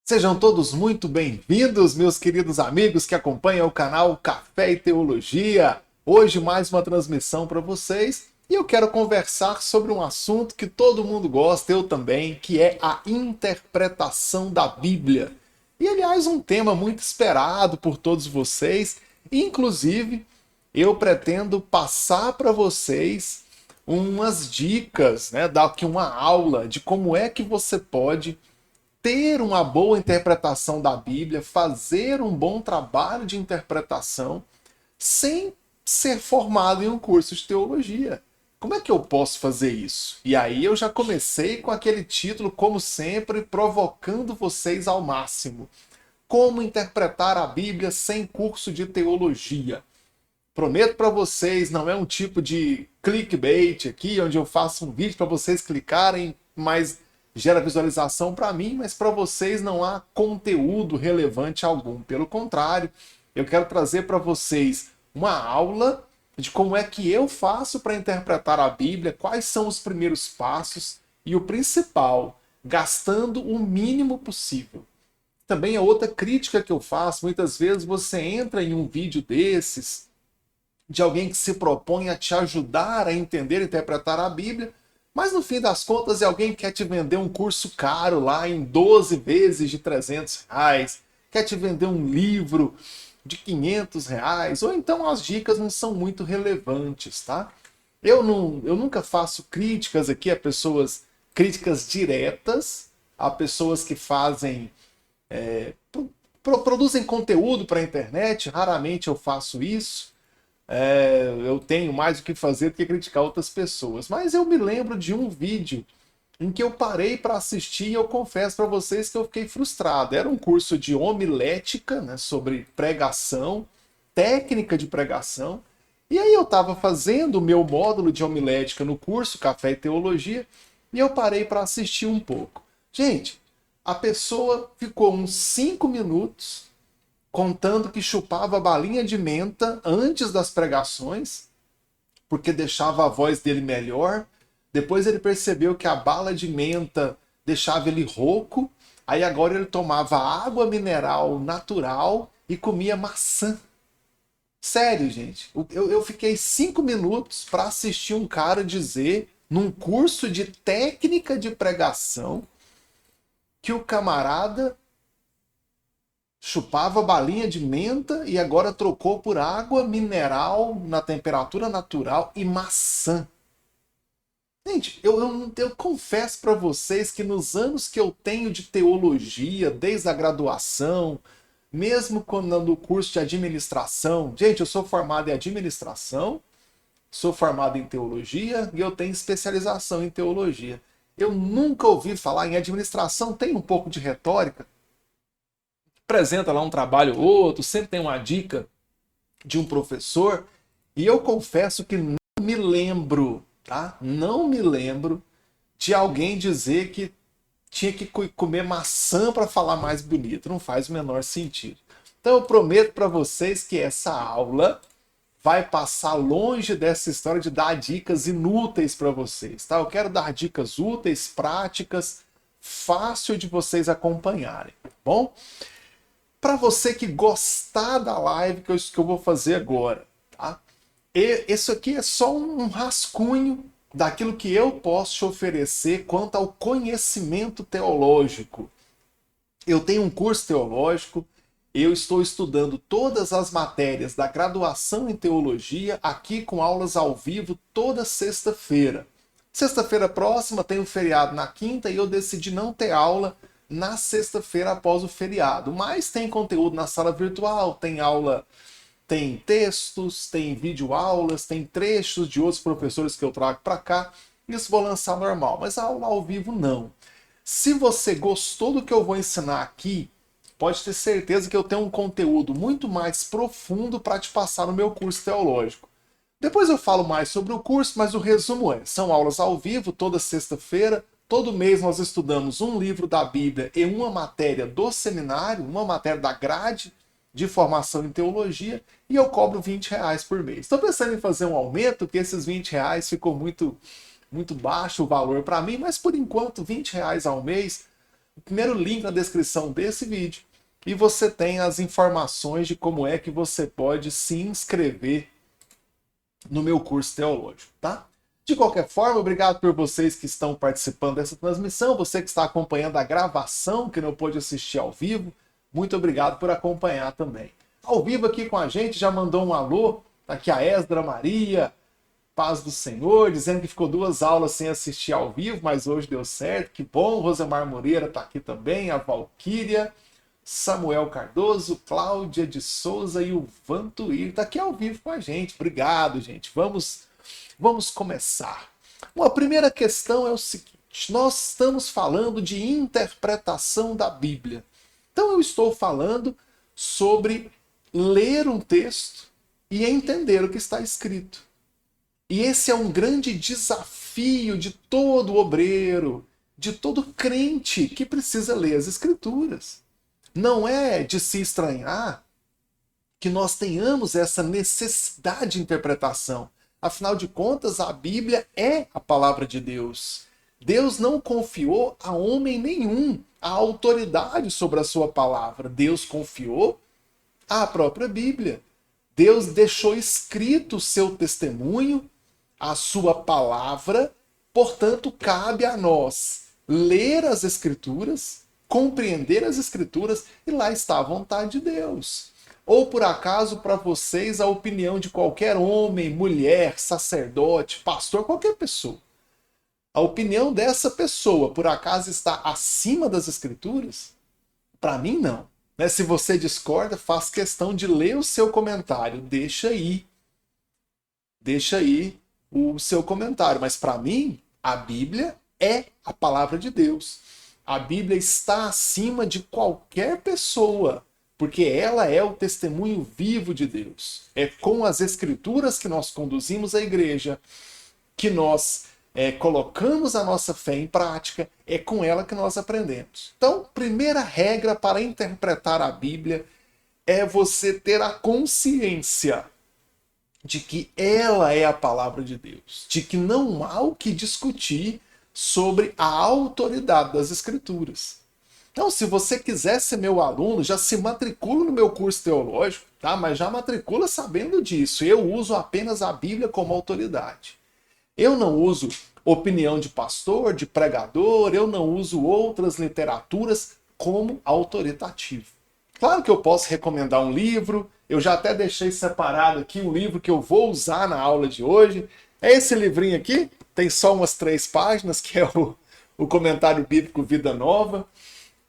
Sejam todos muito bem-vindos, meus queridos amigos que acompanham o canal Café e Teologia. Hoje mais uma transmissão para vocês e eu quero conversar sobre um assunto que todo mundo gosta, eu também, que é a interpretação da Bíblia. E aliás, um tema muito esperado por todos vocês, inclusive eu pretendo passar para vocês umas dicas, né, dar aqui uma aula de como é que você pode ter uma boa interpretação da Bíblia, fazer um bom trabalho de interpretação, sem ser formado em um curso de teologia. Como é que eu posso fazer isso? E aí eu já comecei com aquele título, como sempre, provocando vocês ao máximo. Como interpretar a Bíblia sem curso de teologia? Prometo para vocês, não é um tipo de clickbait aqui, onde eu faço um vídeo para vocês clicarem, mas gera visualização para mim, mas para vocês não há conteúdo relevante algum. Pelo contrário, eu quero trazer para vocês uma aula de como é que eu faço para interpretar a Bíblia, quais são os primeiros passos e o principal, gastando o mínimo possível. Também é outra crítica que eu faço, muitas vezes você entra em um vídeo desses, de alguém que se propõe a te ajudar a entender e interpretar a Bíblia, mas no fim das contas é alguém que quer te vender um curso caro lá em 12 vezes de R$ 300, quer te vender um livro de R$ 500, ou então as dicas não são muito relevantes, tá? Eu nunca faço críticas aqui a pessoas, críticas diretas a pessoas que fazem, produzem conteúdo para a internet, raramente eu faço isso. Eu tenho mais o que fazer do que criticar outras pessoas. Mas eu me lembro de um vídeo em que eu parei para assistir e eu confesso para vocês que eu fiquei frustrado. Era um curso de homilética, né, sobre pregação, técnica de pregação. E aí eu estava fazendo o meu módulo de homilética no curso Café e Teologia e eu parei para assistir um pouco. Gente, a pessoa ficou uns 5 minutos contando que chupava balinha de menta antes das pregações, porque deixava a voz dele melhor. Depois ele percebeu que a bala de menta deixava ele rouco. Aí agora ele tomava água mineral natural e comia maçã. Sério, gente. Eu fiquei 5 minutos para assistir um cara dizer, num curso de técnica de pregação, que o camarada chupava balinha de menta e agora trocou por água mineral na temperatura natural e maçã. Gente, eu confesso para vocês que nos anos que eu tenho de teologia, desde a graduação, mesmo quando no curso de administração, gente, eu sou formado em administração, sou formado em teologia e eu tenho especialização em teologia. Eu nunca ouvi falar em administração, tem um pouco de retórica, apresenta lá um trabalho ou outro, sempre tem uma dica de um professor, e eu confesso que não me lembro, tá? Não me lembro de alguém dizer que tinha que comer maçã para falar mais bonito. Não faz o menor sentido. Então eu prometo para vocês que essa aula vai passar longe dessa história de dar dicas inúteis para vocês, tá? Eu quero dar dicas úteis, práticas, fácil de vocês acompanharem, tá bom? Para você que gostar da live que eu vou fazer agora, tá? Isso aqui é só um rascunho daquilo que eu posso te oferecer quanto ao conhecimento teológico. Eu tenho um curso teológico, eu estou estudando todas as matérias da graduação em teologia aqui com aulas ao vivo toda sexta-feira. Sexta-feira próxima tem um feriado na quinta e eu decidi não ter aula na sexta-feira após o feriado. Mas tem conteúdo na sala virtual, tem aula, tem textos, tem videoaulas, tem trechos de outros professores que eu trago para cá. Isso vou lançar normal, mas a aula ao vivo não. Se você gostou do que eu vou ensinar aqui, pode ter certeza que eu tenho um conteúdo muito mais profundo para te passar no meu curso teológico. Depois eu falo mais sobre o curso, mas o resumo é: são aulas ao vivo toda sexta-feira. Todo mês nós estudamos um livro da Bíblia e uma matéria do seminário, uma matéria da grade de formação em teologia, e eu cobro R$ 20 por mês. Estou pensando em fazer um aumento, porque esses R$ 20 ficou muito baixo o valor para mim, mas por enquanto R$ 20 ao mês o primeiro link na descrição desse vídeo e você tem as informações de como é que você pode se inscrever no meu curso teológico, tá? De qualquer forma, obrigado por vocês que estão participando dessa transmissão, você que está acompanhando a gravação, que não pôde assistir ao vivo, muito obrigado por acompanhar também. Ao vivo aqui com a gente, já mandou um alô, tá aqui a Esdra Maria, paz do Senhor, dizendo que ficou 2 aulas sem assistir ao vivo, mas hoje deu certo, que bom. Rosemar Moreira tá aqui também, a Valquíria, Samuel Cardoso, Cláudia de Souza e o Vantuir tá aqui ao vivo com a gente. Obrigado, gente. Vamos começar. Uma primeira questão é o seguinte: nós estamos falando de interpretação da Bíblia. Então eu estou falando sobre ler um texto e entender o que está escrito. E esse é um grande desafio de todo obreiro, de todo crente que precisa ler as Escrituras. Não é de se estranhar que nós tenhamos essa necessidade de interpretação. Afinal de contas, a Bíblia é a palavra de Deus. Deus não confiou a homem nenhum a autoridade sobre a sua palavra. Deus confiou à própria Bíblia. Deus deixou escrito o seu testemunho, a sua palavra, portanto, cabe a nós ler as Escrituras, compreender as Escrituras, e lá está a vontade de Deus. Ou por acaso para vocês a opinião de qualquer homem, mulher, sacerdote, pastor, qualquer pessoa, a opinião dessa pessoa por acaso está acima das Escrituras? Para mim não. Né? Se você discorda, faz questão de ler o seu comentário, deixa aí o seu comentário, mas para mim a Bíblia é a palavra de Deus. A Bíblia está acima de qualquer pessoa, porque ela é o testemunho vivo de Deus. É com as Escrituras que nós conduzimos a igreja, que nós colocamos a nossa fé em prática, é com ela que nós aprendemos. Então, primeira regra para interpretar a Bíblia é você ter a consciência de que ela é a palavra de Deus, de que não há o que discutir sobre a autoridade das Escrituras. Então, se você quiser ser meu aluno, já se matricula no meu curso teológico, tá? Mas já matricula sabendo disso. Eu uso apenas a Bíblia como autoridade. Eu não uso opinião de pastor, de pregador, eu não uso outras literaturas como autoritativo. Claro que eu posso recomendar um livro, eu já até deixei separado aqui um livro que eu vou usar na aula de hoje. É esse livrinho aqui, tem só umas 3 páginas, que é o Comentário Bíblico Vida Nova.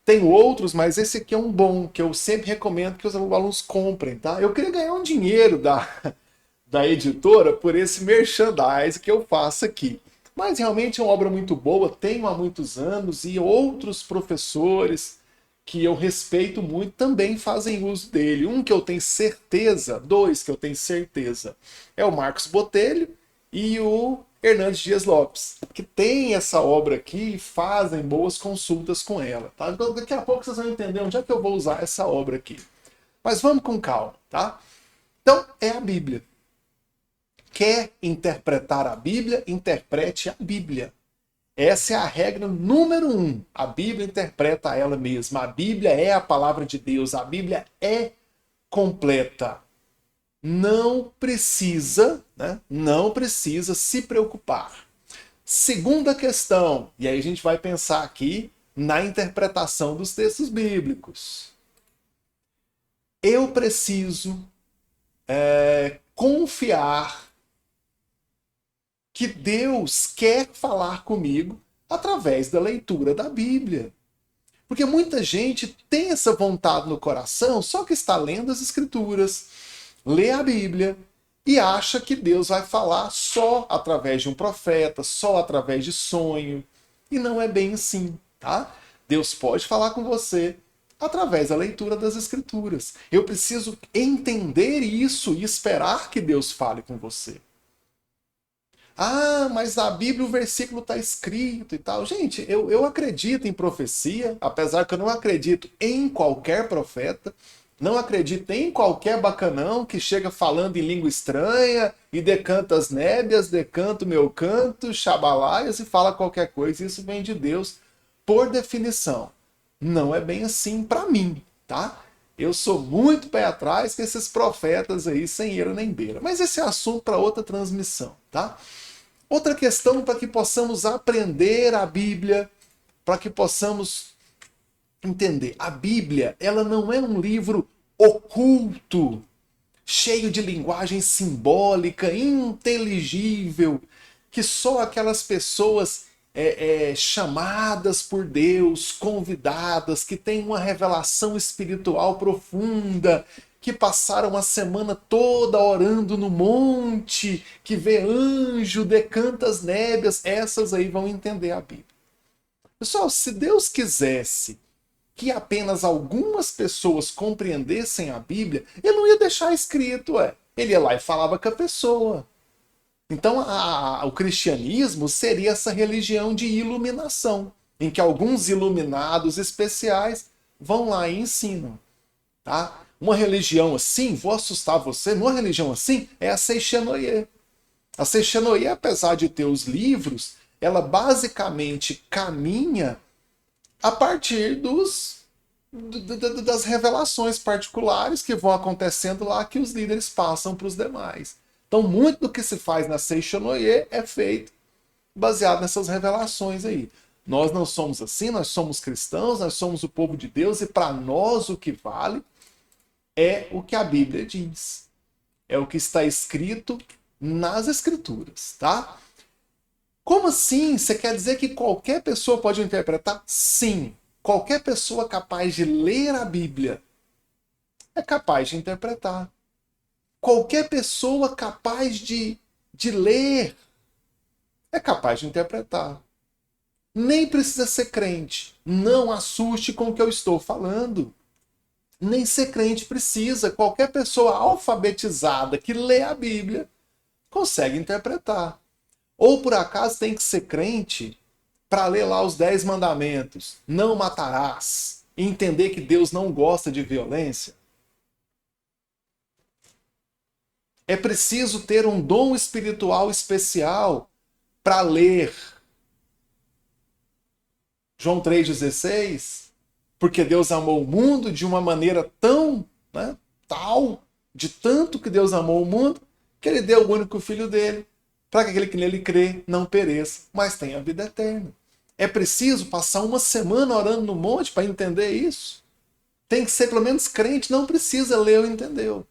Tem outros, mas esse aqui é um bom, que eu sempre recomendo que os alunos comprem, tá? Eu queria ganhar um dinheiro da editora por esse merchandise que eu faço aqui. Mas realmente é uma obra muito boa, tenho há muitos anos, e outros professores que eu respeito muito também fazem uso dele. Um que eu tenho certeza, 2 que eu tenho certeza, é o Marcos Botelho e o Hernandes Dias Lopes, que tem essa obra aqui e fazem boas consultas com ela. Tá? Então, daqui a pouco vocês vão entender onde é que eu vou usar essa obra aqui. Mas vamos com calma, tá? Então, é a Bíblia. Quer interpretar a Bíblia? Interprete a Bíblia. Essa é a regra número 1. A Bíblia interpreta ela mesma. A Bíblia é a palavra de Deus. A Bíblia é completa. Não precisa, né? Não precisa se preocupar. Segunda questão, e aí a gente vai pensar aqui na interpretação dos textos bíblicos. Eu preciso confiar que Deus quer falar comigo através da leitura da Bíblia. Porque muita gente tem essa vontade no coração, só que está lendo as Escrituras, lê a Bíblia e acha que Deus vai falar só através de um profeta, só através de sonho. E não é bem assim, tá? Deus pode falar com você através da leitura das Escrituras. Eu preciso entender isso e esperar que Deus fale com você. Ah, mas na Bíblia o versículo está escrito e tal. Gente, eu acredito em profecia, apesar que eu não acredito em qualquer profeta, não acredito em qualquer bacanão que chega falando em língua estranha e decanta as nébias, decanta o meu canto, xabalaias e fala qualquer coisa. Isso vem de Deus por definição. Não é bem assim para mim, tá? Eu sou muito pé atrás com esses profetas aí, sem eira nem beira. Mas esse é assunto para outra transmissão, tá? Outra questão para que possamos aprender a Bíblia, para que possamos entender. A Bíblia, ela não é um livro oculto, cheio de linguagem simbólica, inteligível, que só aquelas pessoas chamadas por Deus, convidadas, que têm uma revelação espiritual profunda, que passaram a semana toda orando no monte, que vê anjo, decanta as nébias, essas aí vão entender a Bíblia. Pessoal, se Deus quisesse que apenas algumas pessoas compreendessem a Bíblia, ele não ia deixar escrito, Ele ia lá e falava com a pessoa. Então, o cristianismo seria essa religião de iluminação, em que alguns iluminados especiais vão lá e ensinam, tá? Uma religião assim, vou assustar você, uma religião assim é a Seixenoye. A Seixenoye, apesar de ter os livros, ela basicamente caminha a partir das revelações particulares que vão acontecendo lá, que os líderes passam para os demais. Então, muito do que se faz na Seixenoye é feito baseado nessas revelações aí. Nós não somos assim, nós somos cristãos, nós somos o povo de Deus, e para nós o que vale é o que a Bíblia diz. É o que está escrito nas Escrituras, tá? Como assim? Você quer dizer que qualquer pessoa pode interpretar? Sim. Qualquer pessoa capaz de ler a Bíblia é capaz de interpretar. Qualquer pessoa capaz de ler é capaz de interpretar. Nem precisa ser crente. Não assuste com o que eu estou falando. Nem ser crente precisa. Qualquer pessoa alfabetizada que lê a Bíblia consegue interpretar. Ou por acaso tem que ser crente para ler lá os 10 mandamentos, não matarás, e entender que Deus não gosta de violência? É preciso ter um dom espiritual especial para ler João 3,16, porque Deus amou o mundo de uma maneira tão, tal, de tanto que Deus amou o mundo, que ele deu o único filho dele, para que aquele que nele crê não pereça, mas tenha a vida eterna. É preciso passar uma semana orando no monte para entender isso? Tem que ser pelo menos crente, não precisa ler ou entendeu.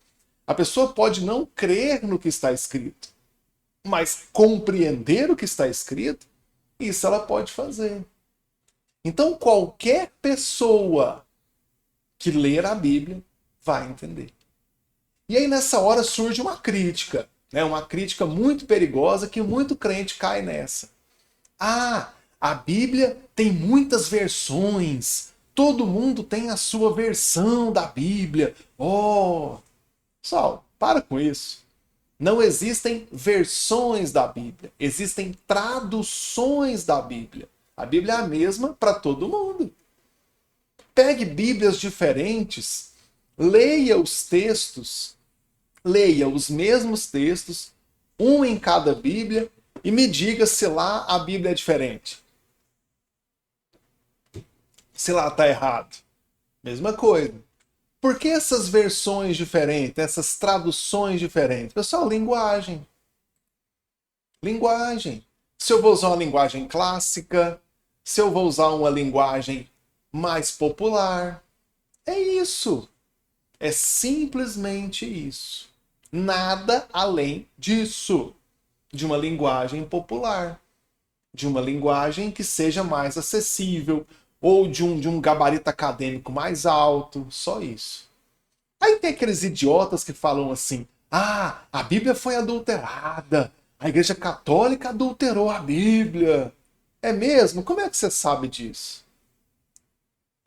A pessoa pode não crer no que está escrito, mas compreender o que está escrito, isso ela pode fazer. Então qualquer pessoa que ler a Bíblia vai entender. E aí nessa hora surge uma crítica, uma crítica muito perigosa que muito crente cai nessa. A Bíblia tem muitas versões. Todo mundo tem a sua versão da Bíblia. Pessoal, para com isso. Não existem versões da Bíblia. Existem traduções da Bíblia. A Bíblia é a mesma para todo mundo. Pegue Bíblias diferentes, leia os textos, leia os mesmos textos, um em cada Bíblia, e me diga se lá a Bíblia é diferente. Se lá está errado. Mesma coisa. Por que essas versões diferentes, essas traduções diferentes? Pessoal, linguagem. Linguagem. Se eu vou usar uma linguagem clássica, se eu vou usar uma linguagem mais popular. É isso. É simplesmente isso. Nada além disso. De uma linguagem popular. De uma linguagem que seja mais acessível, ou de um gabarito acadêmico mais alto, só isso. Aí tem aqueles idiotas que falam assim, a Bíblia foi adulterada, a Igreja Católica adulterou a Bíblia. É mesmo? Como é que você sabe disso?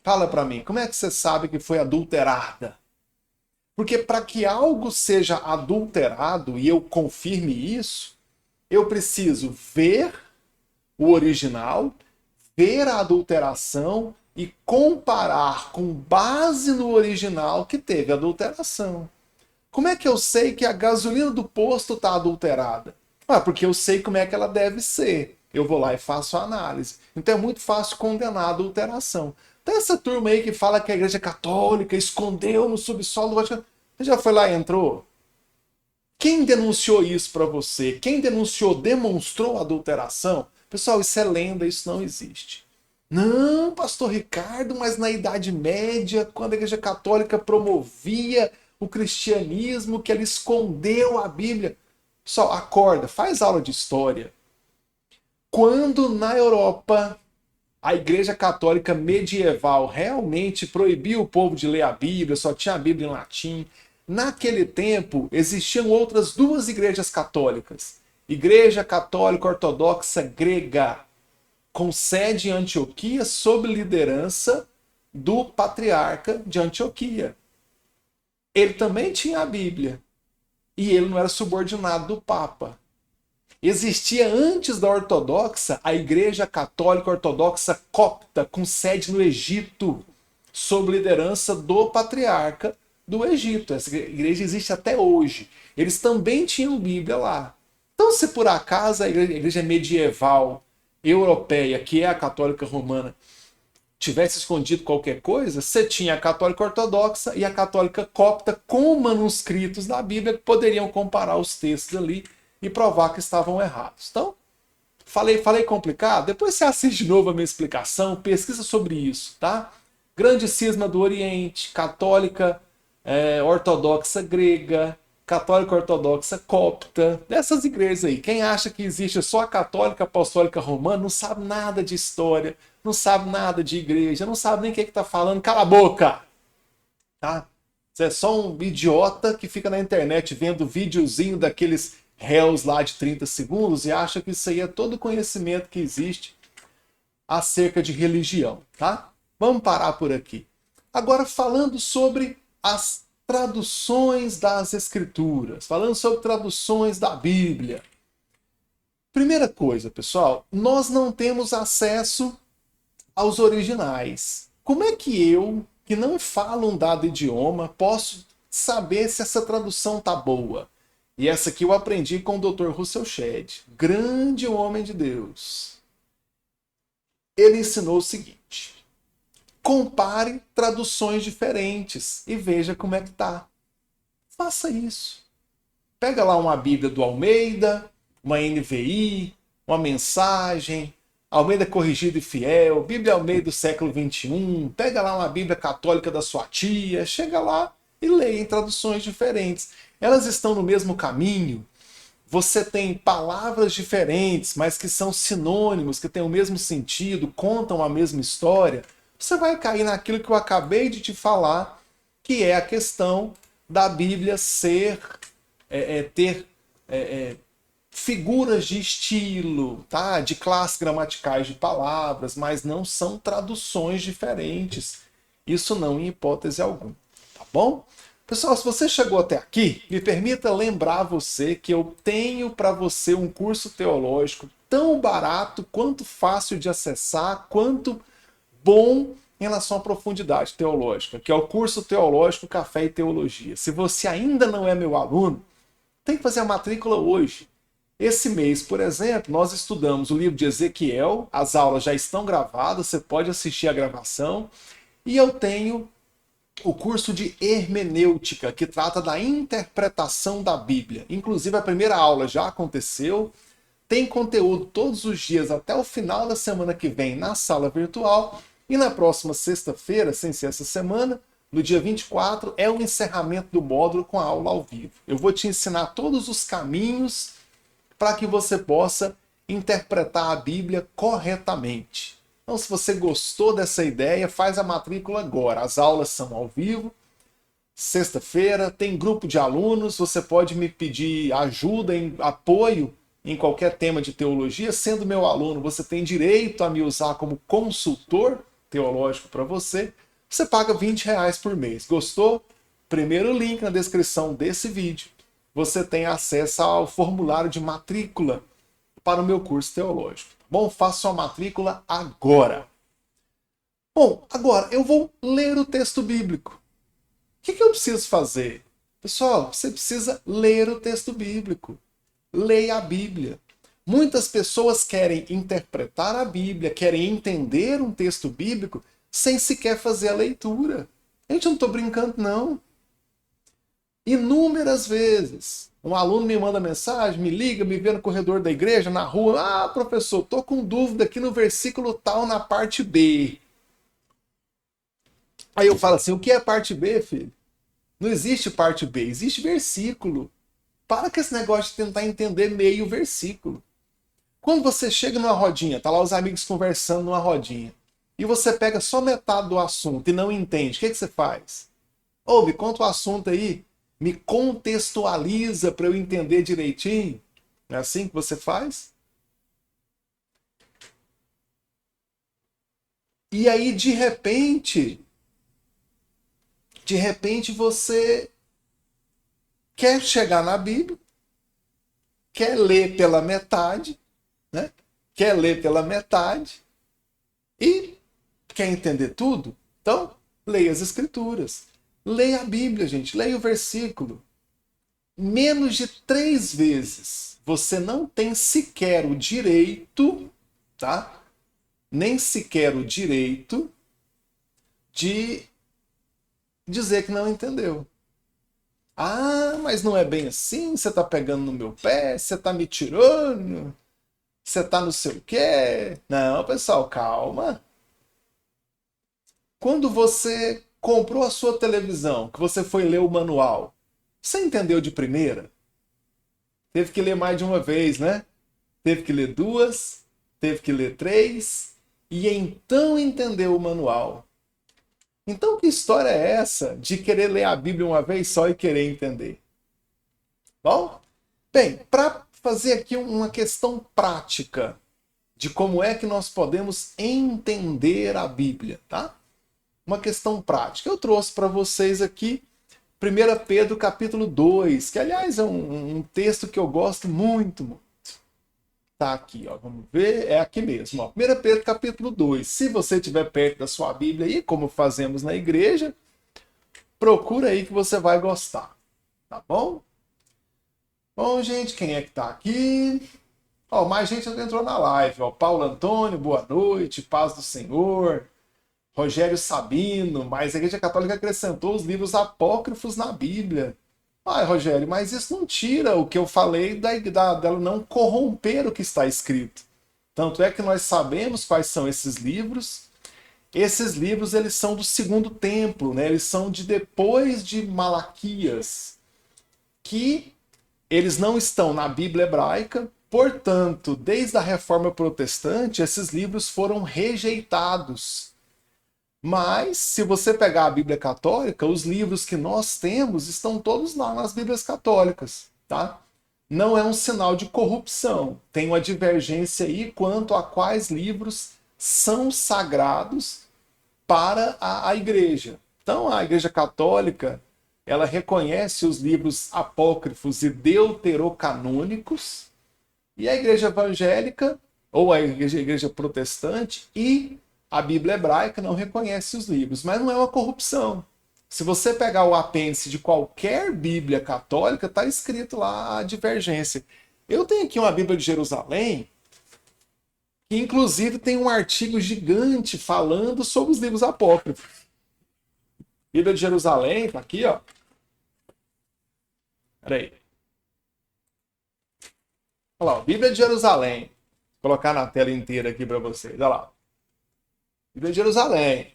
Fala para mim, como é que você sabe que foi adulterada? Porque para que algo seja adulterado, e eu confirme isso, eu preciso ver o original, ver a adulteração e comparar com base no original que teve adulteração. Como é que eu sei que a gasolina do posto está adulterada? Porque eu sei como é que ela deve ser. Eu vou lá e faço a análise. Então é muito fácil condenar a adulteração. Tem essa turma aí que fala que a Igreja Católica escondeu no subsolo do Vaticano. Você já foi lá e entrou? Quem denunciou isso para você? Quem denunciou, demonstrou adulteração? Pessoal, isso é lenda, isso não existe. Não, pastor Ricardo, mas na Idade Média, quando a Igreja Católica promovia o cristianismo, que ela escondeu a Bíblia. Pessoal, acorda, faz aula de história. Quando na Europa a Igreja Católica medieval realmente proibiu o povo de ler a Bíblia, só tinha a Bíblia em latim, naquele tempo existiam outras duas igrejas católicas. Igreja Católica Ortodoxa Grega, com sede em Antioquia, sob liderança do patriarca de Antioquia. Ele também tinha a Bíblia e ele não era subordinado do Papa. Existia antes da ortodoxa a Igreja Católica Ortodoxa Copta, com sede no Egito, sob liderança do patriarca do Egito. Essa igreja existe até hoje. Eles também tinham Bíblia lá. Então, se por acaso a igreja medieval europeia, que é a católica romana, tivesse escondido qualquer coisa, você tinha a católica ortodoxa e a católica copta com manuscritos da Bíblia que poderiam comparar os textos ali e provar que estavam errados. Então, falei complicado? Depois você assiste de novo a minha explicação, pesquisa sobre isso, tá? Grande cisma do Oriente, católica ortodoxa grega, católica ortodoxa copta, dessas igrejas aí. Quem acha que existe só a católica apostólica romana não sabe nada de história, não sabe nada de igreja, não sabe nem o que está falando. Cala a boca! Tá? Você é só um idiota que fica na internet vendo videozinho daqueles réus lá de 30 segundos e acha que isso aí é todo o conhecimento que existe acerca de religião, tá? Vamos parar por aqui. Agora falando sobre as traduções das escrituras, falando sobre traduções da Bíblia. Primeira coisa, pessoal, nós não temos acesso aos originais. Como é que eu, que não falo um dado idioma, posso saber se essa tradução tá boa? E essa aqui eu aprendi com o Dr. Russell Shedd, grande homem de Deus. Ele ensinou o seguinte: compare traduções diferentes e veja como é que tá. Faça isso. Pega lá uma Bíblia do Almeida, uma NVI, uma Mensagem, Almeida Corrigida e Fiel, Bíblia Almeida do século XXI, pega lá uma Bíblia católica da sua tia, chega lá e leia em traduções diferentes. Elas estão no mesmo caminho. Você tem palavras diferentes, mas que são sinônimos, que têm o mesmo sentido, contam a mesma história. Você vai cair naquilo que eu acabei de te falar, que é a questão da Bíblia ter figuras de estilo, tá? De classes gramaticais de palavras, mas não são traduções diferentes. Isso não em hipótese alguma, tá bom? Pessoal, se você chegou até aqui, me permita lembrar você que eu tenho para você um curso teológico tão barato, quanto fácil de acessar, quanto bom em relação à profundidade teológica, que é o curso teológico Café e Teologia. Se você ainda não é meu aluno, tem que fazer a matrícula hoje. Esse mês, por exemplo, nós estudamos o livro de Ezequiel, as aulas já estão gravadas, você pode assistir a gravação, e eu tenho o curso de hermenêutica, que trata da interpretação da Bíblia. Inclusive, a primeira aula já aconteceu, tem conteúdo todos os dias até o final da semana que vem na sala virtual, e na próxima sexta-feira, sem ser essa semana, no dia 24, é o encerramento do módulo com a aula ao vivo. Eu vou te ensinar todos os caminhos para que você possa interpretar a Bíblia corretamente. Então, se você gostou dessa ideia, faz a matrícula agora. As aulas são ao vivo, sexta-feira, tem grupo de alunos, você pode me pedir ajuda, apoio em qualquer tema de teologia. Sendo meu aluno, você tem direito a me usar como consultor teológico para você. Você paga R$20 por mês. Gostou? Primeiro link na descrição desse vídeo. Você tem acesso ao formulário de matrícula para o meu curso teológico. Bom, faça sua matrícula agora. Bom, agora eu vou ler o texto bíblico. O que eu preciso fazer? Pessoal, você precisa ler o texto bíblico. Leia a Bíblia. Muitas pessoas querem interpretar a Bíblia, querem entender um texto bíblico, sem sequer fazer a leitura. Gente, eu não estou brincando, não. Inúmeras vezes. Um aluno me manda mensagem, me liga, me vê no corredor da igreja, na rua. Ah, professor, tô com dúvida aqui no versículo tal na parte B. Aí eu falo assim, o que é parte B, filho? Não existe parte B, existe versículo. Para com esse negócio de tentar entender meio versículo. Quando você chega numa rodinha, tá lá os amigos conversando numa rodinha, e você pega só metade do assunto e não entende, o que você faz? Ô, me conta o assunto aí, me contextualiza para eu entender direitinho. Não é assim que você faz? E aí, de repente você quer chegar na Bíblia, quer ler pela metade, né? Quer ler pela metade e quer entender tudo? Então, leia as Escrituras. Leia a Bíblia, gente. Leia o versículo. Menos de 3 vezes você não tem sequer o direito, tá? Nem sequer o direito de dizer que não entendeu. Ah, mas não é bem assim, você tá pegando no meu pé, você tá me tirando, você tá não sei o quê. Não, pessoal, calma. Quando você comprou a sua televisão, que você foi ler o manual, você entendeu de primeira? Teve que ler mais de uma vez, né? Teve que ler 2, teve que ler 3, e então entendeu o manual. Então, que história é essa de querer ler a Bíblia uma vez só e querer entender? Bom? Bem, para fazer aqui uma questão prática de como é que nós podemos entender a Bíblia, tá? Uma questão prática. Eu trouxe para vocês aqui 1 Pedro capítulo 2, que aliás é um texto que eu gosto muito. Tá aqui, ó, vamos ver, é aqui mesmo, ó. 1 Pedro capítulo 2. Se você estiver perto da sua Bíblia aí, como fazemos na igreja, procura aí que você vai gostar, tá bom? Bom, gente, quem é que tá aqui? Ó, mais gente entrou na live, ó. Paulo Antônio, boa noite, paz do Senhor. Rogério Sabino, mas a Igreja Católica acrescentou os livros apócrifos na Bíblia. Ai, Rogério, mas isso não tira o que eu falei dela não corromper o que está escrito. Tanto é que nós sabemos quais são esses livros. Esses livros eles são do Segundo Templo, né? Eles são de depois de Malaquias, que eles não estão na Bíblia hebraica. Portanto, desde a Reforma Protestante, esses livros foram rejeitados. Mas, se você pegar a Bíblia Católica, os livros que nós temos estão todos lá nas Bíblias Católicas, tá? Não é um sinal de corrupção. Tem uma divergência aí quanto a quais livros são sagrados para a Igreja. Então, a Igreja Católica, ela reconhece os livros apócrifos e deuterocanônicos, e a Igreja Evangélica, ou a Igreja Protestante, e a Bíblia hebraica não reconhece os livros, mas não é uma corrupção. Se você pegar o apêndice de qualquer Bíblia católica, está escrito lá a divergência. Eu tenho aqui uma Bíblia de Jerusalém, que inclusive tem um artigo gigante falando sobre os livros apócrifos. Bíblia de Jerusalém, tá aqui, ó. Peraí. Olha lá, Bíblia de Jerusalém. Vou colocar na tela inteira aqui para vocês. Olha lá. Bíblia de Jerusalém.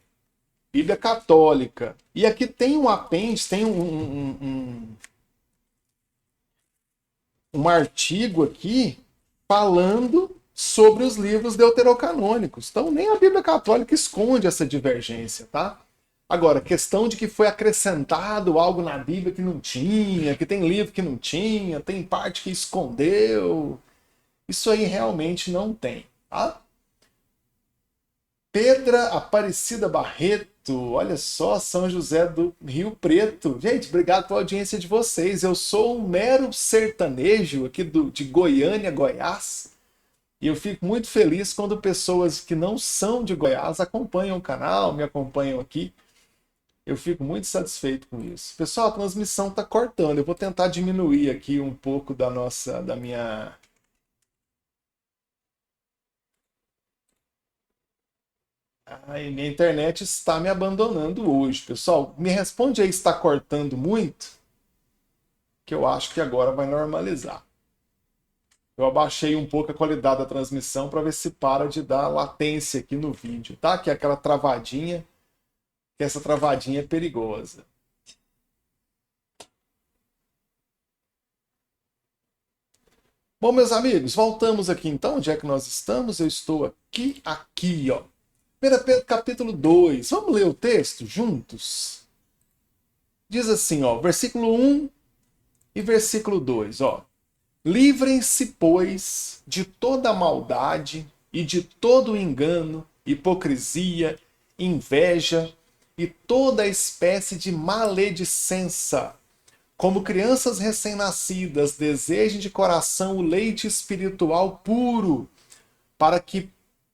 Bíblia Católica. E aqui tem um apêndice, tem um artigo aqui falando sobre os livros deuterocanônicos. Então, nem a Bíblia Católica esconde essa divergência, tá? Agora, questão de que foi acrescentado algo na Bíblia que não tinha, que tem livro que não tinha, tem parte que escondeu. Isso aí realmente não tem, tá? Pedra Aparecida Barreto, olha só, São José do Rio Preto. Gente, obrigado pela audiência de vocês. Eu sou um mero sertanejo aqui de Goiânia, Goiás. E eu fico muito feliz quando pessoas que não são de Goiás acompanham o canal, me acompanham aqui. Eu fico muito satisfeito com isso. Pessoal, a transmissão está cortando. Eu vou tentar diminuir aqui um pouco da minha... Ai, minha internet está me abandonando hoje, pessoal. Me responde aí se está cortando muito, que eu acho que agora vai normalizar. Eu abaixei um pouco a qualidade da transmissão para ver se para de dar latência aqui no vídeo, tá? Que é aquela travadinha, que essa travadinha é perigosa. Bom, meus amigos, voltamos aqui então. Onde é que nós estamos? Eu estou aqui, ó. 1 Pedro capítulo 2. Vamos ler o texto juntos? Diz assim, ó, versículo 1 e versículo 2, ó. Livrem-se, pois, de toda maldade e de todo engano, hipocrisia, inveja e toda espécie de maledicência. Como crianças recém-nascidas, desejem de coração o leite espiritual puro, para que,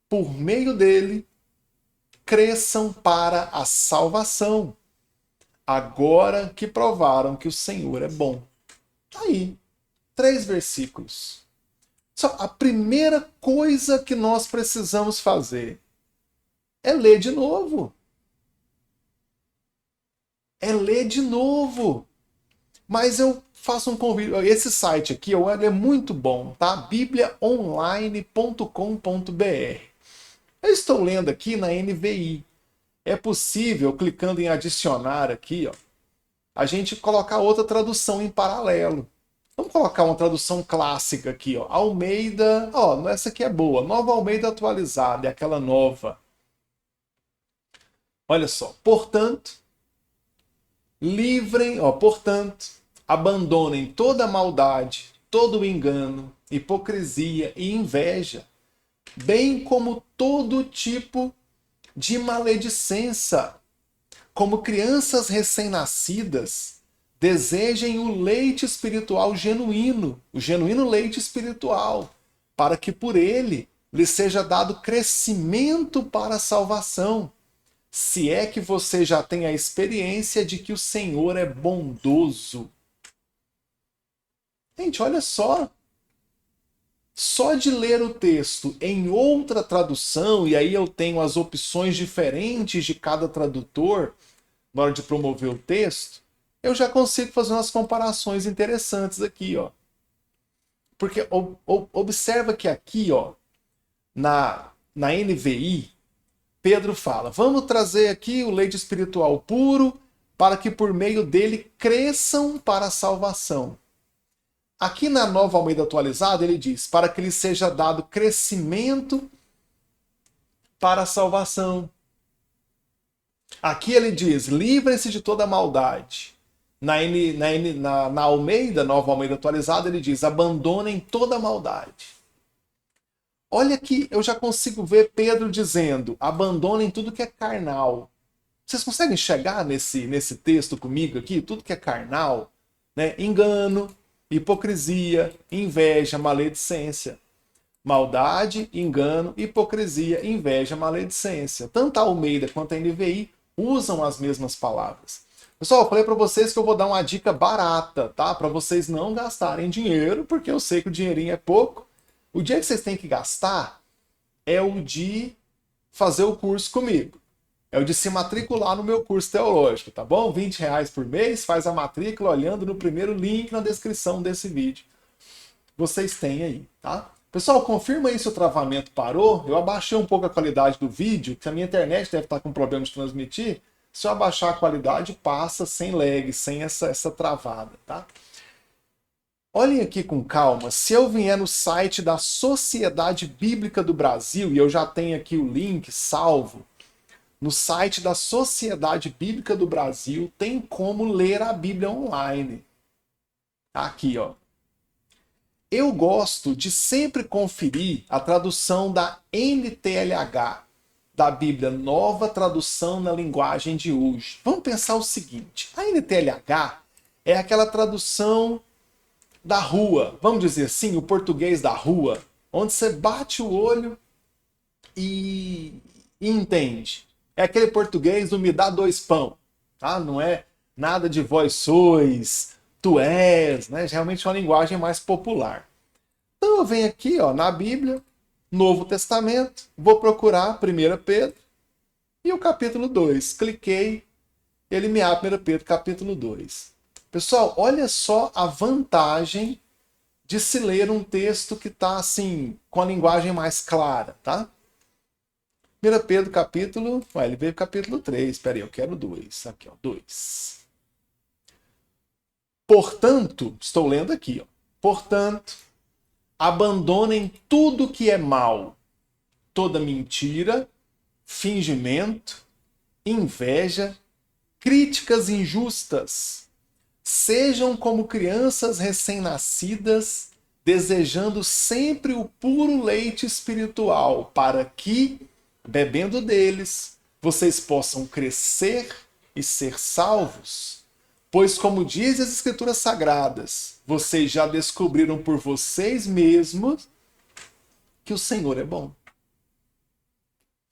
por meio dele, cresçam para a salvação, agora que provaram que o Senhor é bom. Aí, 3 versículos. Só a primeira coisa que nós precisamos fazer é ler de novo. É ler de novo. Mas eu faço um convite. Esse site aqui ele é muito bom, tá? bibliaonline.com.br. Eu estou lendo aqui na NVI. É possível, clicando em adicionar aqui, ó, a gente colocar outra tradução em paralelo. Vamos colocar uma tradução clássica aqui, ó. Almeida, ó, essa aqui é boa. Nova Almeida atualizada, é aquela nova. Olha só. Portanto, abandonem toda maldade, todo engano, hipocrisia e inveja, bem como todo tipo de maledicência. Como crianças recém-nascidas, desejem o leite espiritual genuíno, o genuíno leite espiritual, para que por ele lhes seja dado crescimento para a salvação, se é que você já tem a experiência de que o Senhor é bondoso. Gente, olha só. Só de ler o texto em outra tradução, e aí eu tenho as opções diferentes de cada tradutor na hora de promover o texto, eu já consigo fazer umas comparações interessantes aqui, ó. Porque observa que aqui, ó, na NVI, Pedro fala: vamos trazer aqui o leite espiritual puro para que por meio dele cresçam para a salvação. Aqui na Nova Almeida Atualizada ele diz: para que lhe seja dado crescimento para a salvação. Aqui ele diz: livrem-se de toda maldade. Na Almeida, Nova Almeida Atualizada, ele diz: abandonem toda maldade. Olha que eu já consigo ver Pedro dizendo: abandonem tudo que é carnal. Vocês conseguem chegar nesse texto comigo aqui? Tudo que é carnal, né? Engano, hipocrisia, inveja, maledicência. Maldade, engano, hipocrisia, inveja, maledicência. Tanto a Almeida quanto a NVI usam as mesmas palavras. Pessoal, eu falei para vocês que eu vou dar uma dica barata, tá? Para vocês não gastarem dinheiro, porque eu sei que o dinheirinho é pouco. O dia que vocês têm que gastar é o de fazer o curso comigo. É o de se matricular no meu curso teológico, tá bom? R$ 20 por mês, faz a matrícula olhando no primeiro link na descrição desse vídeo. Vocês têm aí, tá? Pessoal, confirma aí se o travamento parou. Eu abaixei um pouco a qualidade do vídeo, que a minha internet deve estar com problema de transmitir. Se eu abaixar a qualidade, passa sem lag, sem essa travada, tá? Olhem aqui com calma. Se eu vier no site da Sociedade Bíblica do Brasil, e eu já tenho aqui o link salvo, no site da Sociedade Bíblica do Brasil tem como ler a Bíblia online. Aqui, ó. Eu gosto de sempre conferir a tradução da NTLH, da Bíblia Nova Tradução na Linguagem de Hoje. Vamos pensar o seguinte: a NTLH é aquela tradução da rua, vamos dizer assim, o português da rua, onde você bate o olho e entende. É aquele português do me dá 2 pão, tá? Não é nada de vós sois, tu és, né? Realmente é uma linguagem mais popular. Então eu venho aqui, ó, na Bíblia, Novo Testamento, vou procurar 1 Pedro, E o capítulo 2, cliquei, ele me abre 1 Pedro capítulo 2. Pessoal, olha só a vantagem de se ler um texto que está assim, com a linguagem mais clara, tá? 1 Pedro capítulo, ele veio capítulo 3, espera aí, eu quero 2, aqui ó, 2. Portanto, estou lendo aqui, ó. Portanto, abandonem tudo que é mal, toda mentira, fingimento, inveja, críticas injustas. Sejam como crianças recém-nascidas, desejando sempre o puro leite espiritual, para que, bebendo deles, vocês possam crescer e ser salvos. Pois, como diz as Escrituras Sagradas, vocês já descobriram por vocês mesmos que o Senhor é bom.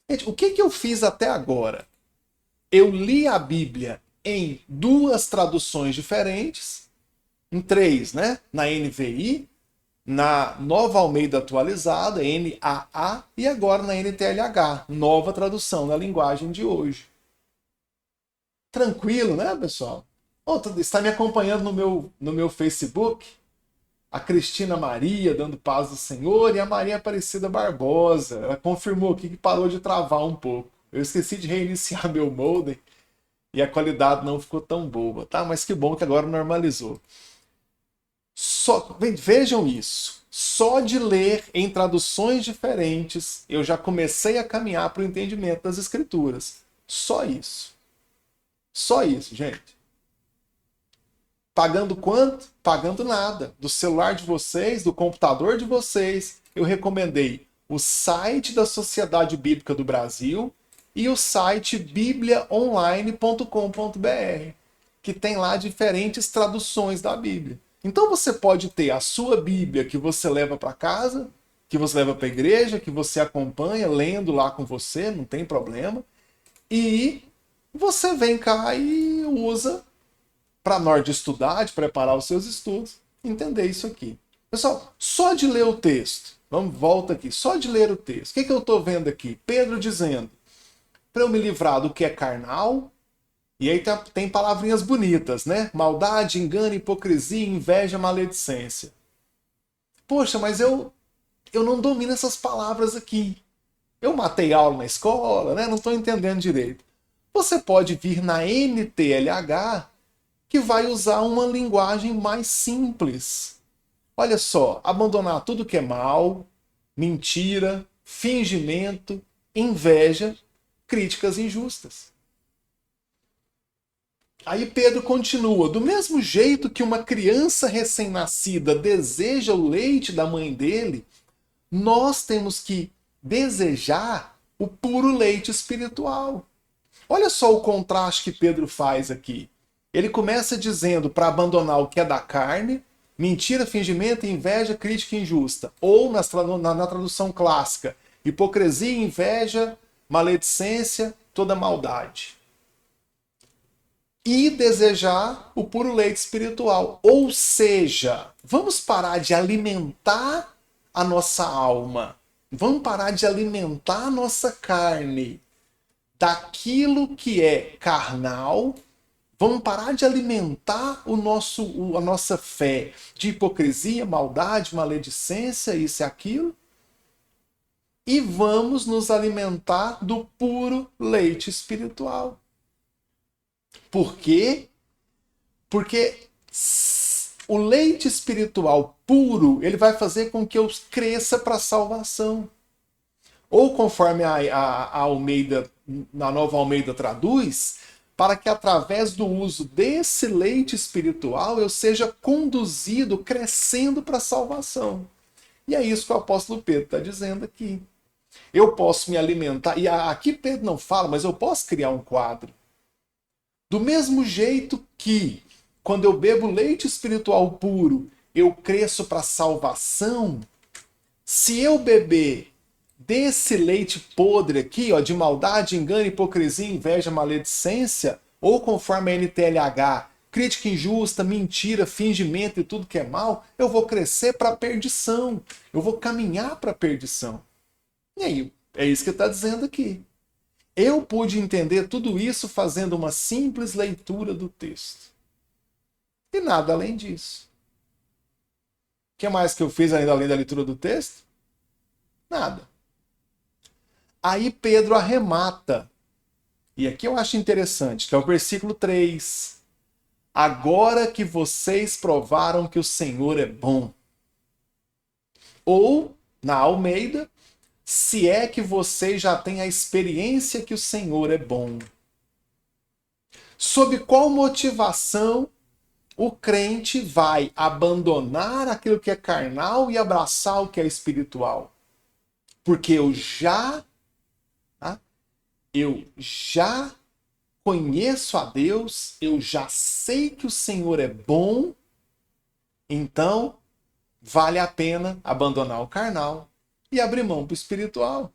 Gente, o que eu fiz até agora? Eu li a Bíblia em 2 traduções diferentes, em 3, né? Na NVI, na Nova Almeida Atualizada, NAA, e agora na NTLH, nova tradução na linguagem de hoje. Tranquilo, né, pessoal? Está me acompanhando no meu Facebook? A Cristina Maria, dando paz do Senhor, e a Maria Aparecida Barbosa. Ela confirmou aqui que parou de travar um pouco. Eu esqueci de reiniciar meu modem e a qualidade não ficou tão boa, tá? Mas que bom que agora normalizou. Vejam isso. Só de ler em traduções diferentes, eu já comecei a caminhar para o entendimento das Escrituras. Só isso. Só isso, gente. Pagando quanto? Pagando nada. Do celular de vocês, do computador de vocês, eu recomendei o site da Sociedade Bíblica do Brasil e o site bibliaonline.com.br, que tem lá diferentes traduções da Bíblia. Então você pode ter a sua Bíblia que você leva para casa, que você leva para a igreja, que você acompanha lendo lá com você, não tem problema. E você vem cá e usa para na hora de estudar, de preparar os seus estudos, entender isso aqui. Pessoal, só de ler o texto, volta aqui, só de ler o texto, o que eu estou vendo aqui? Pedro dizendo, para eu me livrar do que é carnal, e aí tem palavrinhas bonitas, né? Maldade, engano, hipocrisia, inveja, maledicência. Poxa, mas eu não domino essas palavras aqui. Eu matei aula na escola, né? Não estou entendendo direito. Você pode vir na NTLH, que vai usar uma linguagem mais simples. Olha só, abandonar tudo que é mal, mentira, fingimento, inveja, críticas injustas. Aí Pedro continua, do mesmo jeito que uma criança recém-nascida deseja o leite da mãe dele, nós temos que desejar o puro leite espiritual. Olha só o contraste que Pedro faz aqui. Ele começa dizendo para abandonar o que é da carne, mentira, fingimento, inveja, crítica injusta. Ou na tradução clássica, hipocrisia, inveja, maledicência, toda maldade. E desejar o puro leite espiritual. Ou seja, vamos parar de alimentar a nossa alma. Vamos parar de alimentar a nossa carne daquilo que é carnal. Vamos parar de alimentar a nossa fé de hipocrisia, maldade, maledicência, isso e aquilo. E vamos nos alimentar do puro leite espiritual. Por quê? Porque o leite espiritual puro, ele vai fazer com que eu cresça para a salvação. Ou conforme a Almeida, na Nova Almeida traduz, para que através do uso desse leite espiritual eu seja conduzido, crescendo para a salvação. E é isso que o apóstolo Pedro está dizendo aqui. Eu posso me alimentar, e aqui Pedro não fala, mas eu posso criar um quadro. Do mesmo jeito que, quando eu bebo leite espiritual puro, eu cresço para a salvação, se eu beber desse leite podre aqui, ó, de maldade, engano, hipocrisia, inveja, maledicência, ou conforme a NTLH, crítica injusta, mentira, fingimento e tudo que é mal, eu vou crescer para a perdição. Eu vou caminhar para a perdição. E aí, é isso que ele está dizendo aqui. Eu pude entender tudo isso fazendo uma simples leitura do texto. E nada além disso. O que mais que eu fiz ainda além da leitura do texto? Nada. Aí Pedro arremata. E aqui eu acho interessante, que é o versículo 3. Agora que vocês provaram que o Senhor é bom. Ou, na Almeida, se é que vocês já têm a experiência que o Senhor é bom. Sob qual motivação o crente vai abandonar aquilo que é carnal e abraçar o que é espiritual? Porque eu já conheço a Deus, eu já sei que o Senhor é bom, então vale a pena abandonar o carnal e abrir mão para o espiritual.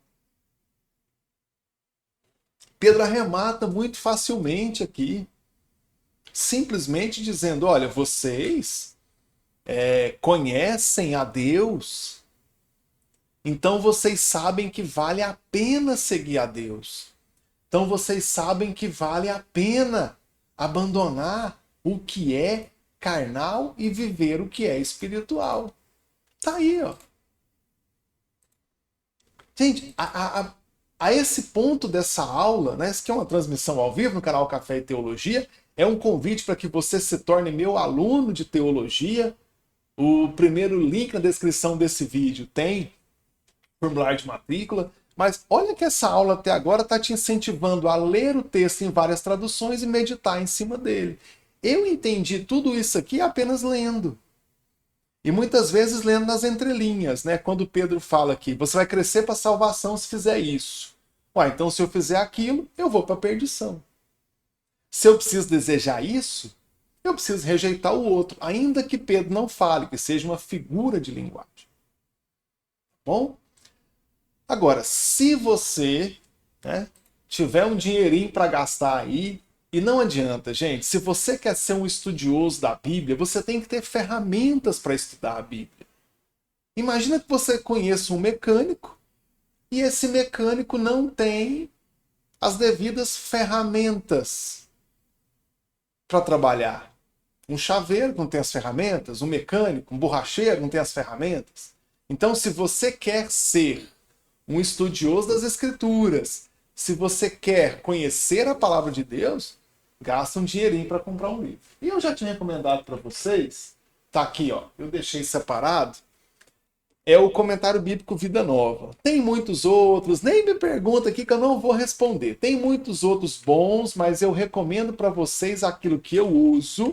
Pedro arremata muito facilmente aqui, simplesmente dizendo, olha, vocês conhecem a Deus, então vocês sabem que vale a pena seguir a Deus. Então vocês sabem que vale a pena abandonar o que é carnal e viver o que é espiritual. Tá aí, ó. Gente, a esse ponto dessa aula, né, isso aqui é uma transmissão ao vivo no canal Café e Teologia, é um convite para que você se torne meu aluno de teologia. O primeiro link na descrição desse vídeo tem formulário de matrícula. Mas olha que essa aula até agora está te incentivando a ler o texto em várias traduções e meditar em cima dele. Eu entendi tudo isso aqui apenas lendo. E muitas vezes lendo nas entrelinhas, né? Quando Pedro fala aqui, você vai crescer para a salvação se fizer isso. Ué, então se eu fizer aquilo, eu vou para a perdição. Se eu preciso desejar isso, eu preciso rejeitar o outro, ainda que Pedro não fale, que seja uma figura de linguagem. Bom? Agora, se você tiver um dinheirinho para gastar aí, e não adianta, gente, se você quer ser um estudioso da Bíblia, você tem que ter ferramentas para estudar a Bíblia. Imagina que você conheça um mecânico e esse mecânico não tem as devidas ferramentas para trabalhar. Um chaveiro não tem as ferramentas, um mecânico, um borracheiro não tem as ferramentas. Então, se você quer ser um estudioso das Escrituras, se você quer conhecer a palavra de Deus, gasta um dinheirinho para comprar um livro. E eu já tinha recomendado para vocês, tá aqui, ó, eu deixei separado, é o Comentário Bíblico Vida Nova. Tem muitos outros, nem me pergunta aqui que eu não vou responder. Tem muitos outros bons, mas eu recomendo para vocês aquilo que eu uso,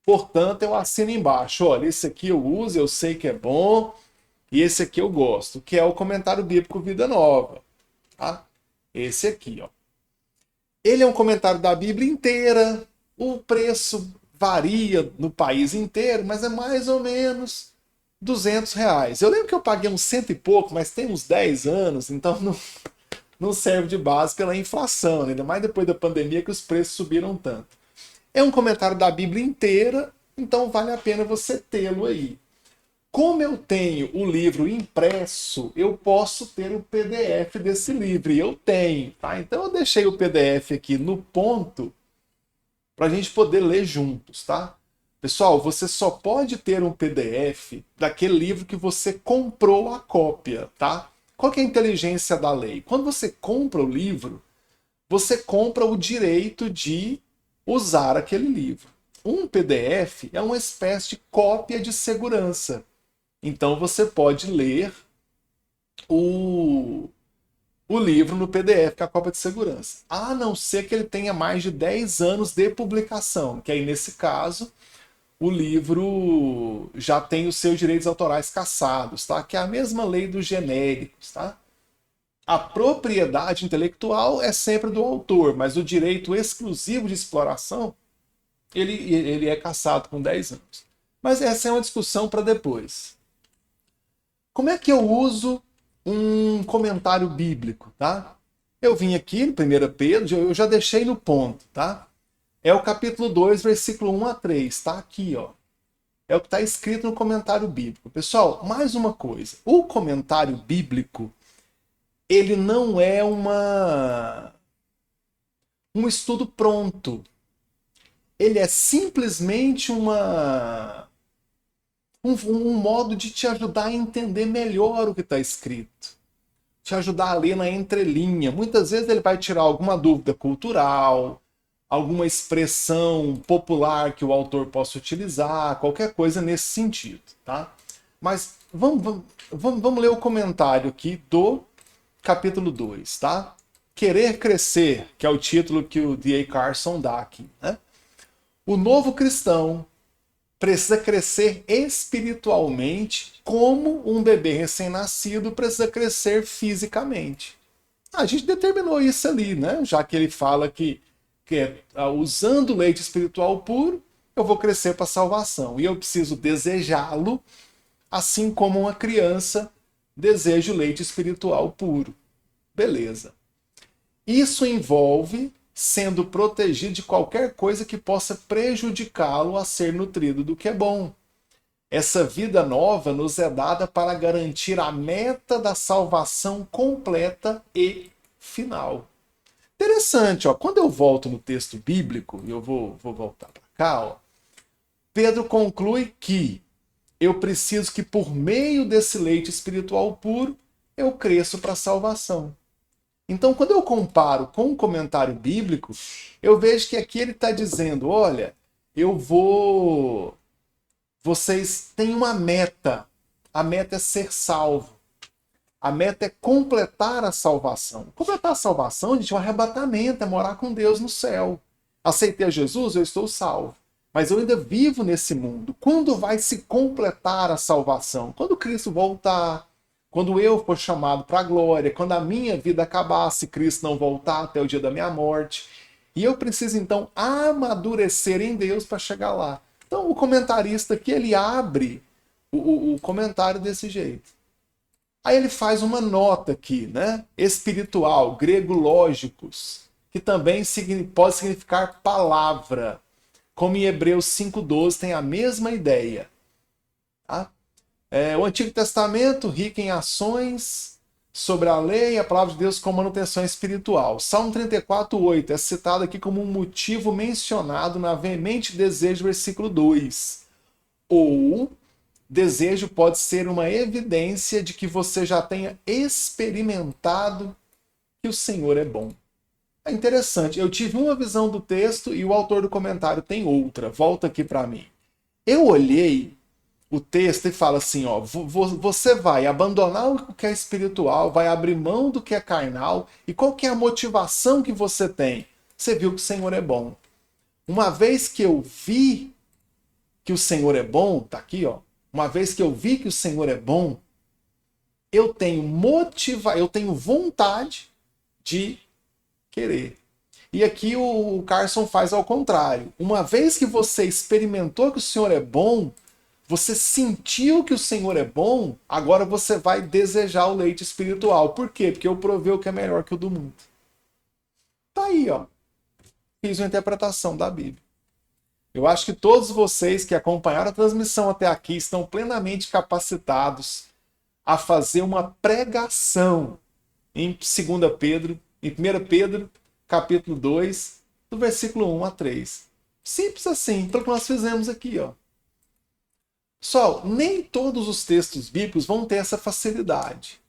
portanto eu assino embaixo. Olha, esse aqui eu uso, eu sei que é bom, e esse aqui eu gosto, que é o Comentário Bíblico Vida Nova. Tá? Esse aqui, ó. Ele é um comentário da Bíblia inteira. O preço varia no país inteiro, mas é mais ou menos R$ 200. Eu lembro que eu paguei uns 100 e pouco, mas tem uns 10 anos, então não serve de base pela inflação, né? Ainda mais depois da pandemia que os preços subiram tanto. É um comentário da Bíblia inteira, então vale a pena você tê-lo aí. Como eu tenho o livro impresso, eu posso ter o PDF desse livro. E eu tenho, tá? Então eu deixei o PDF aqui no ponto para a gente poder ler juntos, tá? Pessoal, você só pode ter um PDF daquele livro que você comprou a cópia, tá? Qual que é a inteligência da lei? Quando você compra o livro, você compra o direito de usar aquele livro. Um PDF é uma espécie de cópia de segurança. Então você pode ler o livro no PDF, que é a cópia de segurança. A não ser que ele tenha mais de 10 anos de publicação, que aí nesse caso o livro já tem os seus direitos autorais cassados, tá? Que é a mesma lei dos genéricos, tá? A propriedade intelectual é sempre do autor, mas o direito exclusivo de exploração ele é cassado com 10 anos. Mas essa é uma discussão para depois. Como é que eu uso um comentário bíblico, tá? Eu vim aqui no 1 Pedro, eu já deixei no ponto, tá? É o capítulo 2, versículo 1 a 3, tá aqui, ó. É o que está escrito no comentário bíblico. Pessoal, mais uma coisa. O comentário bíblico, ele não é um estudo pronto. Ele é simplesmente um modo de te ajudar a entender melhor o que está escrito. Te ajudar a ler na entrelinha. Muitas vezes ele vai tirar alguma dúvida cultural, alguma expressão popular que o autor possa utilizar, qualquer coisa nesse sentido, tá? Mas vamos ler o comentário aqui do capítulo 2, tá? Querer crescer, que é o título que o D.A. Carson dá aqui, né? O novo cristão precisa crescer espiritualmente como um bebê recém-nascido precisa crescer fisicamente. A gente determinou isso ali, né? Já que ele fala que usando o leite espiritual puro, eu vou crescer para a salvação. E eu preciso desejá-lo, assim como uma criança deseja o leite espiritual puro. Beleza. Isso envolve sendo protegido de qualquer coisa que possa prejudicá-lo a ser nutrido do que é bom. Essa vida nova nos é dada para garantir a meta da salvação completa e final. Interessante, ó, quando eu volto no texto bíblico, e eu vou voltar para cá, ó, Pedro conclui que eu preciso que por meio desse leite espiritual puro, eu cresço para a salvação. Então, quando eu comparo com o comentário bíblico, eu vejo que aqui ele está dizendo, olha, vocês têm uma meta. A meta é ser salvo. A meta é completar a salvação. Completar a salvação, gente, é um arrebatamento, é morar com Deus no céu. Aceitei a Jesus, eu estou salvo. Mas eu ainda vivo nesse mundo. Quando vai se completar a salvação? Quando Cristo voltar, quando eu for chamado para a glória, quando a minha vida acabar, se Cristo não voltar até o dia da minha morte. E eu preciso, então, amadurecer em Deus para chegar lá. Então, o comentarista aqui, ele abre o comentário desse jeito. Aí ele faz uma nota aqui, né? Espiritual, grego lógicos, que também pode significar palavra, como em Hebreus 5,12 tem a mesma ideia. Tá? O Antigo Testamento, rico em ações sobre a lei, a palavra de Deus com manutenção espiritual. Salmo 34,8 é citado aqui como um motivo mencionado na veemente desejo, versículo 2. Ou desejo pode ser uma evidência de que você já tenha experimentado que o Senhor é bom. É interessante, eu tive uma visão do texto e o autor do comentário tem outra. Volta aqui para mim. Eu olhei o texto e falo assim, ó, você vai abandonar o que é espiritual, vai abrir mão do que é carnal, e qual que é a motivação que você tem? Você viu que o Senhor é bom. Uma vez que eu vi que o Senhor é bom, tá aqui, ó. Uma vez que eu vi que o Senhor é bom, eu tenho vontade de querer. E aqui o Carson faz ao contrário. Uma vez que você experimentou que o Senhor é bom, você sentiu que o Senhor é bom, agora você vai desejar o leite espiritual. Por quê? Porque eu provei o que é melhor que o do mundo. Tá aí, ó. Fiz uma interpretação da Bíblia. Eu acho que todos vocês que acompanharam a transmissão até aqui estão plenamente capacitados a fazer uma pregação em 2 Pedro, em 1 Pedro, capítulo 2, do versículo 1 a 3. Simples assim, pelo que nós fizemos aqui, ó. Pessoal, nem todos os textos bíblicos vão ter essa facilidade.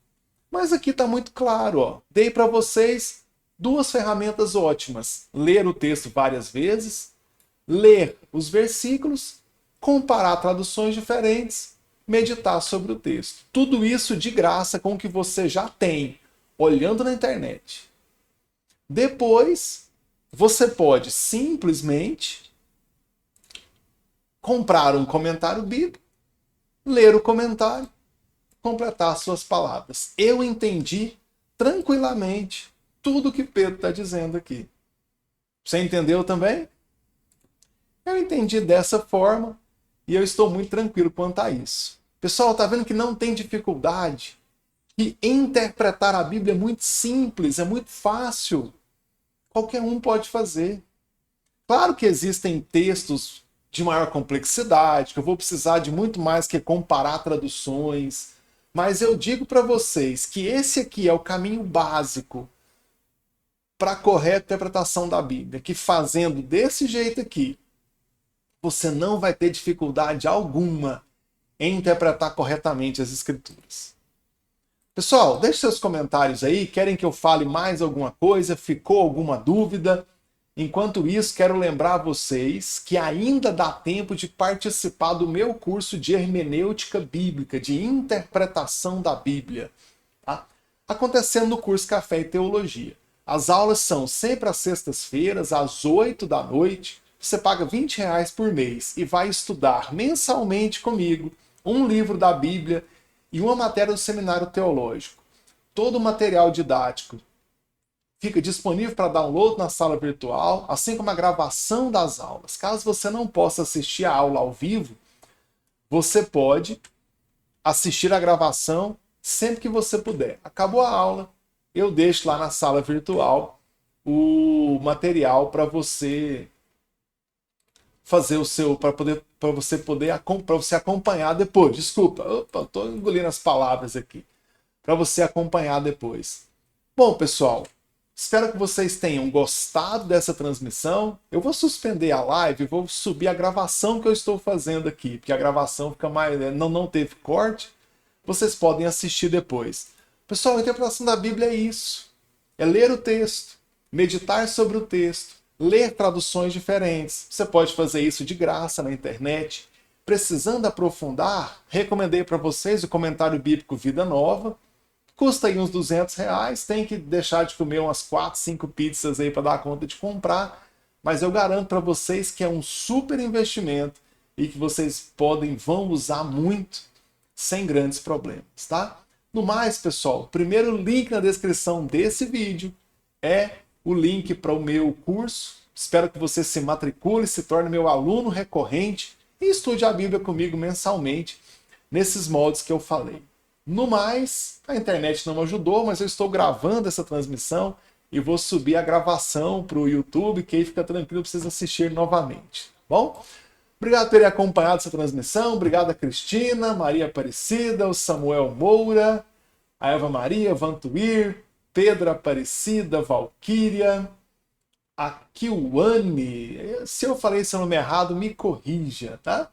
Mas aqui está muito claro, ó. Dei para vocês duas ferramentas ótimas. Ler o texto várias vezes, ler os versículos, comparar traduções diferentes, meditar sobre o texto. Tudo isso de graça com o que você já tem, olhando na internet. Depois, você pode simplesmente comprar um comentário bíblico, ler o comentário, completar suas palavras. Eu entendi tranquilamente tudo que Pedro está dizendo aqui. Você entendeu também? Eu entendi dessa forma e eu estou muito tranquilo quanto a isso. Pessoal, tá vendo que não tem dificuldade? E interpretar a Bíblia é muito simples, é muito fácil. Qualquer um pode fazer. Claro que existem textos de maior complexidade, que eu vou precisar de muito mais que comparar traduções, mas eu digo para vocês que esse aqui é o caminho básico para a correta interpretação da Bíblia, que fazendo desse jeito aqui, você não vai ter dificuldade alguma em interpretar corretamente as Escrituras. Pessoal, deixe seus comentários aí. Querem que eu fale mais alguma coisa? Ficou alguma dúvida? Enquanto isso, quero lembrar vocês que ainda dá tempo de participar do meu curso de hermenêutica bíblica, de interpretação da Bíblia, tá? Acontecendo no curso Café e Teologia. As aulas são sempre às sextas-feiras, às 8 da noite. Você paga R$ 20 por mês e vai estudar mensalmente comigo um livro da Bíblia e uma matéria do seminário teológico. Todo o material didático fica disponível para download na sala virtual, assim como a gravação das aulas. Caso você não possa assistir a aula ao vivo, você pode assistir a gravação sempre que você puder. Acabou a aula, eu deixo lá na sala virtual o material para você fazer o seu, para você acompanhar depois. Desculpa, estou engolindo as palavras aqui. Para você acompanhar depois. Bom, pessoal, espero que vocês tenham gostado dessa transmissão. Eu vou suspender a live e vou subir a gravação que eu estou fazendo aqui, porque a gravação fica mais, não teve corte. Vocês podem assistir depois. Pessoal, a interpretação da Bíblia é isso. É ler o texto, meditar sobre o texto, ler traduções diferentes. Você pode fazer isso de graça na internet. Precisando aprofundar, recomendei para vocês o comentário bíblico Vida Nova. Custa aí uns R$ 200, tem que deixar de comer umas 4, 5 pizzas aí para dar conta de comprar, mas eu garanto para vocês que é um super investimento e que vocês vão usar muito sem grandes problemas, tá? No mais, pessoal, o primeiro link na descrição desse vídeo é o link para o meu curso. Espero que você se matricule, se torne meu aluno recorrente e estude a Bíblia comigo mensalmente nesses moldes que eu falei. No mais, a internet não ajudou, mas eu estou gravando essa transmissão e vou subir a gravação para o YouTube, que aí fica tranquilo, precisa assistir novamente, tá bom? Obrigado por terem acompanhado essa transmissão, obrigado a Cristina, Maria Aparecida, o Samuel Moura, a Eva Maria, Vantuir, Pedro Aparecida, Valquíria, a Kiwane. Se eu falei seu nome errado, me corrija, tá?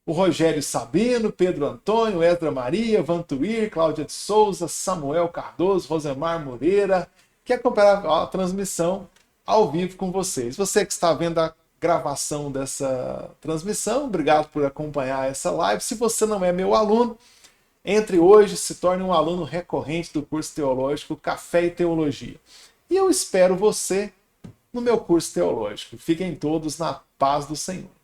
O Rogério Sabino, Pedro Antônio, Edra Maria, Vantuir, Cláudia de Souza, Samuel Cardoso, Rosemar Moreira, que acompanharam a transmissão ao vivo com vocês. Você que está vendo a gravação dessa transmissão, obrigado por acompanhar essa live. Se você não é meu aluno, entre hoje, se torne um aluno recorrente do curso teológico Café e Teologia. E eu espero você no meu curso teológico. Fiquem todos na paz do Senhor.